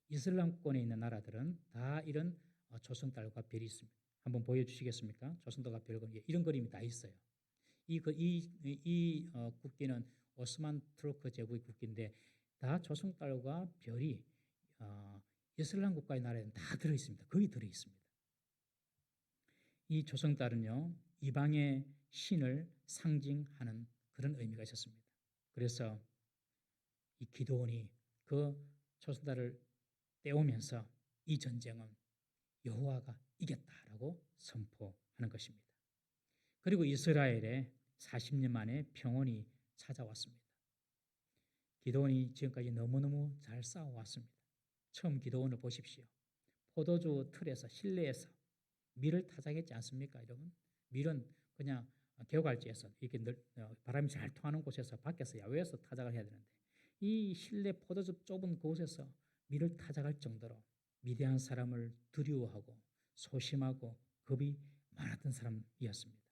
이슬람권에 있는 나라들은 다 이런 초승달과 별이 있습니다. 한번 보여주시겠습니까? 초승달과 별과 이런 그림이 다 있어요. 이 국기는 오스만 투르크 제국의 국기인데 다 초승달과 별이 이슬람 국가의 나라에는 다 들어 있습니다. 거기 들어 있습니다. 이 초승달은요 이방의 신을 상징하는 그런 의미가 있었습니다. 그래서 이 기도원이 그 초승달을 떼오면서 이 전쟁은 여호와가 이겼다라고 선포하는 것입니다. 그리고 이스라엘에 40년 만에 평온이 찾아왔습니다. 기도원이 지금까지 너무너무 잘 싸워왔습니다. 처음 기도원을 보십시오. 포도주 틀에서 실내에서 밀을 타작했지 않습니까, 여러분? 밀은 그냥 개활지에서 이렇게 바람이 잘 통하는 곳에서 밖에서 야외에서 타작을 해야 되는데 이 실내 포도즙 좁은 곳에서 밀을 타작할 정도로 위대한 사람을 두려워하고 소심하고 겁이 많았던 사람이었습니다.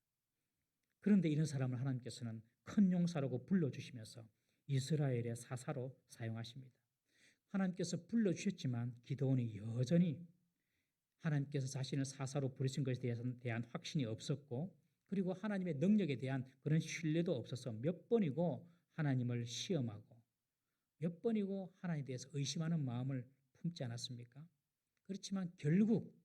그런데 이런 사람을 하나님께서는 큰 용사라고 불러주시면서 이스라엘의 사사로 사용하십니다. 하나님께서 불러주셨지만 기드온이 여전히 하나님께서 자신을 사사로 부르신 것에 대한 확신이 없었고 그리고 하나님의 능력에 대한 그런 신뢰도 없어서 몇 번이고 하나님을 시험하고 몇 번이고 하나님에 대해서 의심하는 마음을 품지 않았습니까? 그렇지만 결국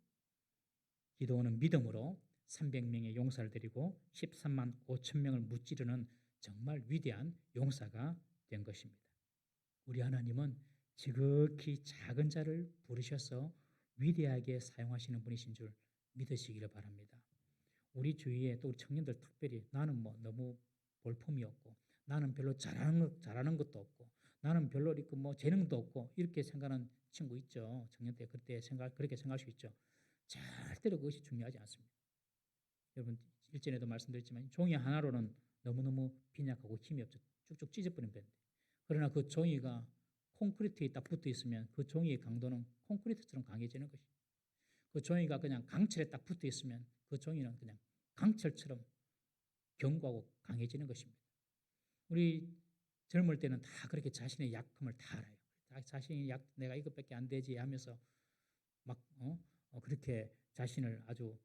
기드온은 믿음으로 300명의 용사를 데리고 13만 5천 명을 무찌르는 정말 위대한 용사가 된 것입니다. 우리 하나님은 지극히 작은 자를 부르셔서 위대하게 사용하시는 분이신 줄 믿으시기를 바랍니다. 우리 주위에 또 우리 청년들 특별히 나는 뭐 너무 볼품이 없고 나는 별로 잘하는 것도 없고 나는 별로 이렇게 뭐 재능도 없고 이렇게 생각하는 친구 있죠. 청년 때 그렇게 그렇게 생각할 수 있죠. 절대로 그것이 중요하지 않습니다. 여러분 일전에도 말씀드렸지만 종이 하나로는 너무너무 빈약하고 힘이 없죠. 쭉쭉 찢어버리면 되는데 그러나 그 종이가 콘크리트에 딱 붙어 있으면 그 종이의 강도는 콘크리트처럼 강해지는 것이죠. 그 종이가 그냥 강철에 딱 붙어 있으면 그 종이는 그냥 강철처럼 견고하고 강해지는 것입니다. 우리 젊을 때는 다 그렇게 자신의 약함을 다 알아요. 자신이 내가 이것밖에 안 되지 하면서 막 그렇게 자신을 아주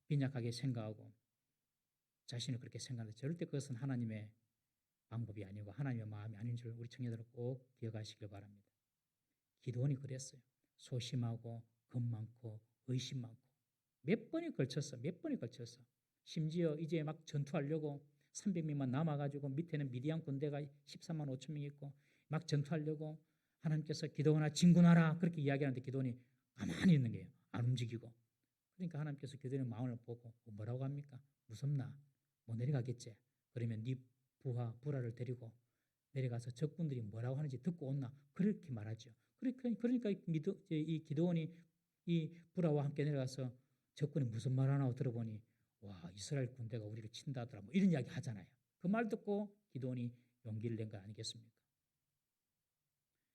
빈약하게 생각하고 자신을 그렇게 생각하는데 절대 그것은 하나님의 방법이 아니고 하나님의 마음이 아닌 줄 우리 청년들은 꼭 기억하시길 바랍니다. 기드온이 그랬어요. 소심하고 겁 많고 의심 많고 몇 번에 걸쳐서 심지어 이제 막 전투하려고 300명만 남아가지고 밑에는 미디안 군대가 13만 5천 명 있고 막 전투하려고 하나님께서 기드온아 진군하라 그렇게 이야기하는데 기드온이 가만히 있는 거예요. 안 움직이고. 그러니까 하나님께서 기드온의 마음을 보고 뭐라고 합니까? 무섭나? 못 내려가겠지. 그러면 네 부하를 데리고 내려가서 적군들이 뭐라고 하는지 듣고 온나? 그렇게 말하죠. 그러니까 이 기드온이 이 부하와 함께 내려가서 적군이 무슨 말 하나 들어보니 와 이스라엘 군대가 우리를 친다더라 뭐 이런 이야기 하잖아요. 그 말 듣고 기드온이 용기를 낸 거 아니겠습니까?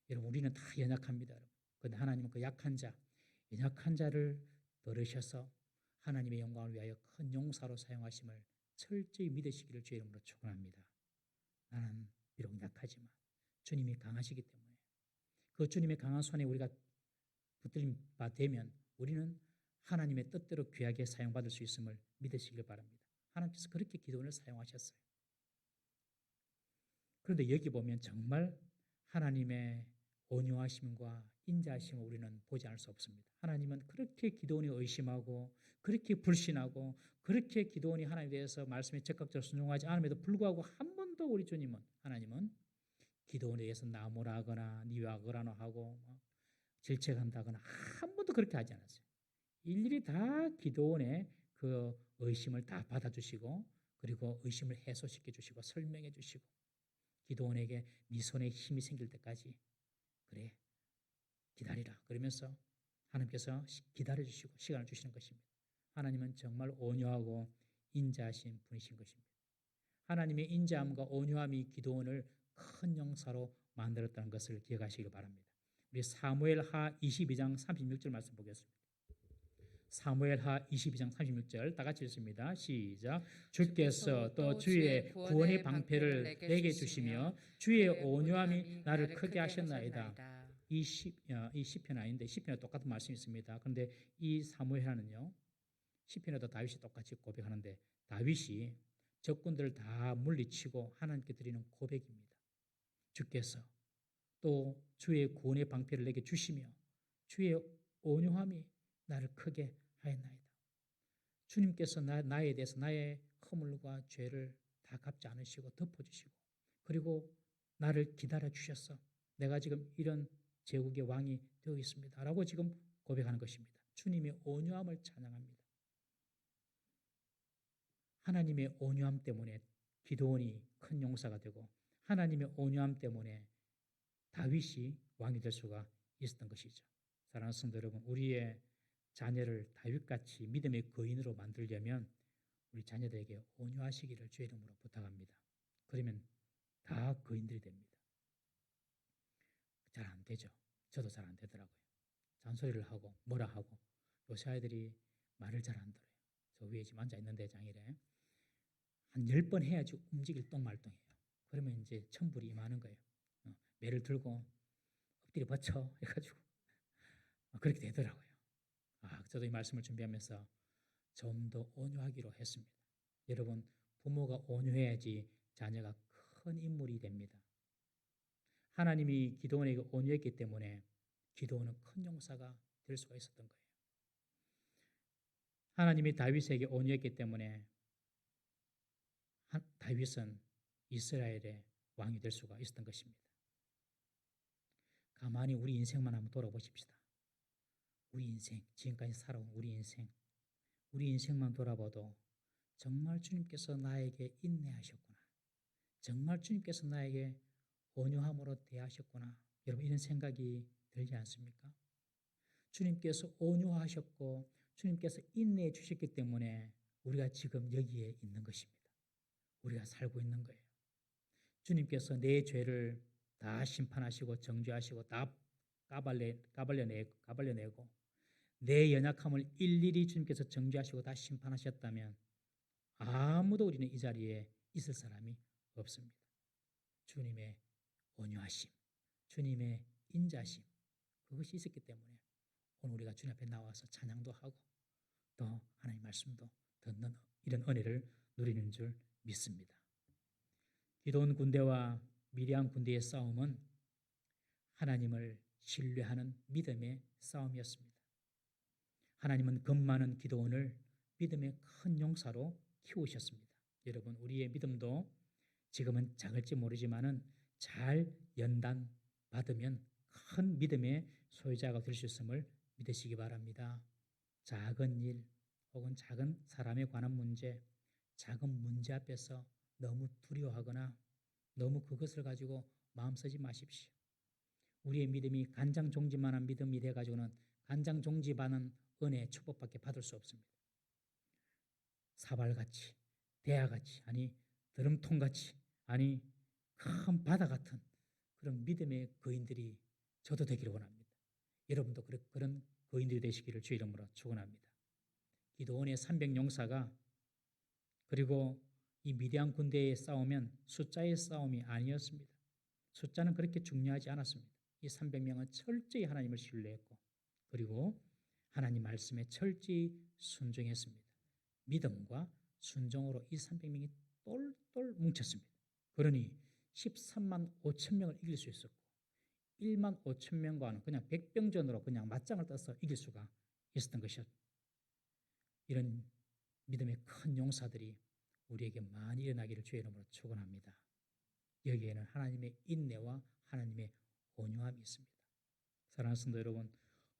여러분 우리는 다 연약합니다. 그런데 하나님은 그 연약한 자를 들으셔서 하나님의 영광을 위하여 큰 용사로 사용하심을 철저히 믿으시기를 주의 이름으로 축원합니다. 나는 비록 약하지만 주님이 강하시기 때문에 그 주님의 강한 손에 우리가 붙들림 바 되면 우리는 하나님의 뜻대로 귀하게 사용받을 수 있음을 믿으시길 바랍니다. 하나님께서 그렇게 기도원을 사용하셨어요. 그런데 여기 보면 정말 하나님의 온유하심과 인자하심을 우리는 보지 않을 수 없습니다. 하나님은 그렇게 기드온이 의심하고 그렇게 불신하고 그렇게 기드온이 하나님에 대해서 말씀에 적극적으로 순종하지 않음에도 불구하고 한 번도 우리 주님은 하나님은 기드온에 대해서 나무라 하거나 니와 거라노 하고 질책한다거나 한 번도 그렇게 하지 않았어요. 일일이 다 기드온의 그 의심을 다 받아주시고 그리고 의심을 해소시켜 주시고 설명해 주시고 기드온에게 네 손에 힘이 생길 때까지 그래 기다리라 그러면서 하나님께서 기다려주시고 시간을 주시는 것입니다. 하나님은 정말 온유하고 인자하신 분이신 것입니다. 하나님의 인자함과 온유함이 기드온을 큰 용사로 만들었다는 것을 기억하시기 바랍니다. 우리 사무엘하 22장 36절 말씀 보겠습니다. 사무엘하 22장 36절 다 같이 읽습니다. 시작. 주께서 또 주의 구원의 방패를 내게 주시며 주의 온유함이 나를 크게 하셨나이다. 이 시편 아닌데 시편에 똑같은 말씀이 있습니다. 그런데 이 사무엘하는요. 시편에도 다윗이 똑같이 고백하는데 다윗이 적군들을 다 물리치고 하나님께 드리는 고백입니다. 주께서 또 주의 구원의 방패를 내게 주시며 주의 온유함이 나를 크게 하였나이다. 주님께서 나에 대해서 나의 허물과 죄를 다 갚지 않으시고 덮어주시고 그리고 나를 기다려 주셨어. 내가 지금 이런 제국의 왕이 되어 있습니다. 라고 지금 고백하는 것입니다. 주님의 온유함을 찬양합니다. 하나님의 온유함 때문에 기드온이 큰 용사가 되고 하나님의 온유함 때문에 다윗이 왕이 될 수가 있었던 것이죠. 사랑하는 성도 여러분, 우리의 자녀를 다윗같이 믿음의 거인으로 만들려면 우리 자녀들에게 온유하시기를 주의 이름으로 부탁합니다. 그러면 다 거인들이 됩니다. 잘 안 되죠. 저도 잘 안 되더라고요. 잔소리를 하고 뭐라 하고 요새 아이들이 말을 잘 안 들어요. 저 위에 지금 앉아 있는데 장일에 한 10번 해야지 움직일 똥말똥해요. 그러면 이제 천불이 임하는 거예요. 매를 들고 엎드려 버쳐 해가지고 그렇게 되더라고요. 저도 이 말씀을 준비하면서 좀 더 온유하기로 했습니다. 여러분, 부모가 온유해야지 자녀가 큰 인물이 됩니다. 하나님이 기도원에게 온유했기 때문에 기도원은 큰 용사가 될 수가 있었던 거예요. 하나님이 다윗에게 온유했기 때문에 다윗은 이스라엘의 왕이 될 수가 있었던 것입니다. 가만히 우리 인생만 한번 돌아보십시다. 우리 인생, 지금까지 살아온 우리 인생만 돌아봐도 정말 주님께서 나에게 인내하셨구나. 정말 주님께서 나에게 온유함으로 대하셨구나. 여러분, 이런 생각이 들지 않습니까? 주님께서 온유하셨고 주님께서 인내해 주셨기 때문에 우리가 지금 여기에 있는 것입니다. 우리가 살고 있는 거예요. 주님께서 내 죄를 다 심판하시고 정죄하시고 다 까발려내고 내 연약함을 일일이 주님께서 정죄하시고 다 심판하셨다면 아무도 우리는 이 자리에 있을 사람이 없습니다. 주님의 온유하심, 주님의 인자심, 그것이 있었기 때문에 오늘 우리가 주님 앞에 나와서 찬양도 하고 또 하나님 말씀도 듣는 이런 은혜를 누리는 줄 믿습니다. 기드온 군대와 미디안 군대의 싸움은 하나님을 신뢰하는 믿음의 싸움이었습니다. 하나님은 겁 많은 기드온을 믿음의 큰 용사로 키우셨습니다. 여러분, 우리의 믿음도 지금은 작을지 모르지만은 잘 연단 받으면 큰 믿음의 소유자가 될 수 있음을 믿으시기 바랍니다. 작은 일 혹은 작은 사람에 관한 문제, 작은 문제 앞에서 너무 두려워하거나 너무 그것을 가지고 마음 쓰지 마십시오. 우리의 믿음이 간장종지만한 믿음이 돼가지고는 간장종지만한 은혜 축복밖에 받을 수 없습니다. 사발같이, 대야같이, 아니 드럼통같이, 아니 큰 바다 같은 그런 믿음의 거인들이 저도 되기를 원합니다. 여러분도 그런 거인들이 되시기를 주의 이름으로 축원합니다. 기드온의 300용사가 그리고 이 미디안 군대에 싸우면 숫자의 싸움이 아니었습니다. 숫자는 그렇게 중요하지 않았습니다. 이 300명은 철저히 하나님을 신뢰했고 그리고 하나님 말씀에 철저히 순종했습니다. 믿음과 순종으로 이 300명이 똘똘 뭉쳤습니다. 그러니 13만 5천 명을 이길 수 있었고 1만 5천 명과는 그냥 백병전으로 그냥 맞짱을 떠서 이길 수가 있었던 것이었죠. 이런 믿음의 큰 용사들이 우리에게 많이 일어나기를 주의 이름으로 축원합니다. 여기에는 하나님의 인내와 하나님의 온유함이 있습니다. 사랑하는 성도 여러분,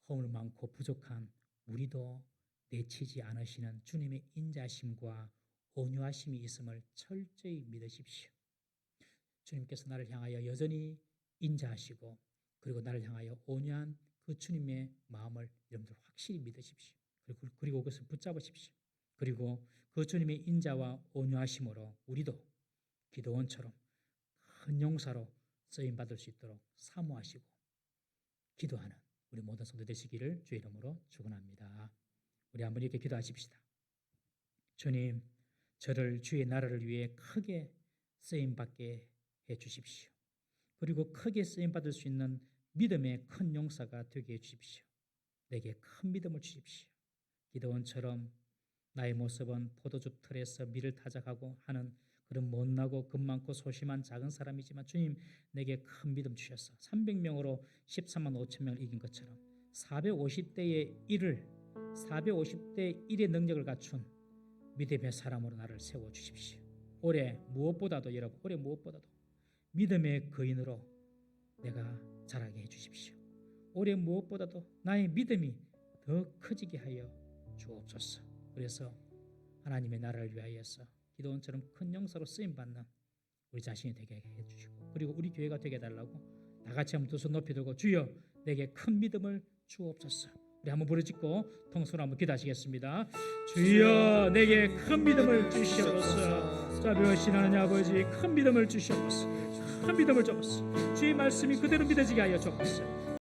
허물 많고 부족한 우리도 내치지 않으시는 주님의 인자심과 온유하심이 있음을 철저히 믿으십시오. 주님께서 나를 향하여 여전히 인자하시고 그리고 나를 향하여 온유한 그 주님의 마음을 여러분들 확실히 믿으십시오. 그리고 그것을 붙잡으십시오. 그리고 그 주님의 인자와 온유하심으로 우리도 기드온처럼 큰 용사로 쓰임받을 수 있도록 사모하시고 기도하는 우리 모든 성도 되시기를 주의 이름으로 축원합니다. 우리 한번 이렇게 기도하십시다. 주님, 저를 주의 나라를 위해 크게 쓰임받게 해주십시오. 그리고 크게 쓰임받을 수 있는 믿음의 큰 용사가 되게 해주십시오. 내게 큰 믿음을 주십시오. 기드온처럼 나의 모습은 포도주 틀에서 밀을 타작하고 하는 그런 못나고 겁 많고 소심한 작은 사람이지만 주님 내게 큰 믿음 주셔서 300명으로 13만 5천 명을 이긴 것처럼 450대의 1의 능력을 갖춘 믿음의 사람으로 나를 세워주십시오. 올해 무엇보다도 믿음의 거인으로 내가 자라게 해주십시오. 올해 무엇보다도 나의 믿음이 더 커지게 하여 주옵소서. 그래서 하나님의 나라를 위하여서 기드온처럼 큰 용사로 쓰임받는 우리 자신이 되게 해주시고 그리고 우리 교회가 되게 해달라고 다 같이 한번 두 손 높이 들고 주여 내게 큰 믿음을 주옵소서. 우리 한번 부르짖고 통성으로 한번 기도하시겠습니다. 주여 내게 큰 믿음을 주시옵소서. 자 멸신하는 아버지 큰 믿음을 주시옵소서. 큰 믿음을 주옵소서. 주의 말씀이 그대로 믿어지게 하여 주옵소서.